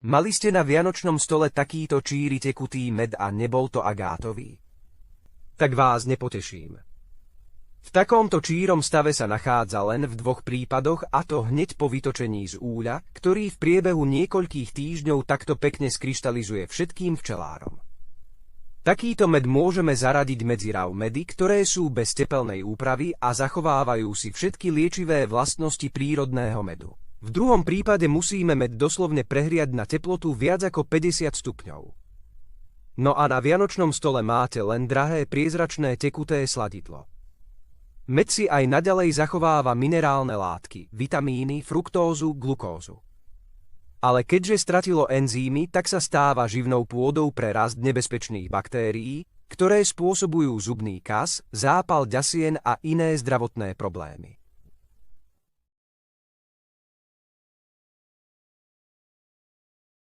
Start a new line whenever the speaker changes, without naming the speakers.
Mali ste na vianočnom stole takýto číri tekutý med a nebol to agátový? Tak vás nepoteším. V takomto čírom stave sa nachádza len v 2 prípadoch, a to hneď po vytočení z úľa, ktorý v priebehu niekoľkých týždňov takto pekne skryštalizuje všetkým včelárom. Takýto med môžeme zaradiť medzi rav medy, ktoré sú bez tepelnej úpravy a zachovávajú si všetky liečivé vlastnosti prírodného medu. V druhom prípade musíme med doslovne prehriať na teplotu viac ako 50 stupňov. No a na vianočnom stole máte len drahé priezračné tekuté sladidlo. Med si aj naďalej zachováva minerálne látky, vitamíny, fruktózu, glukózu. Ale keďže stratilo enzymy, tak sa stáva živnou pôdou pre rast nebezpečných baktérií, ktoré spôsobujú zubný kas, zápal ďasien a iné zdravotné problémy.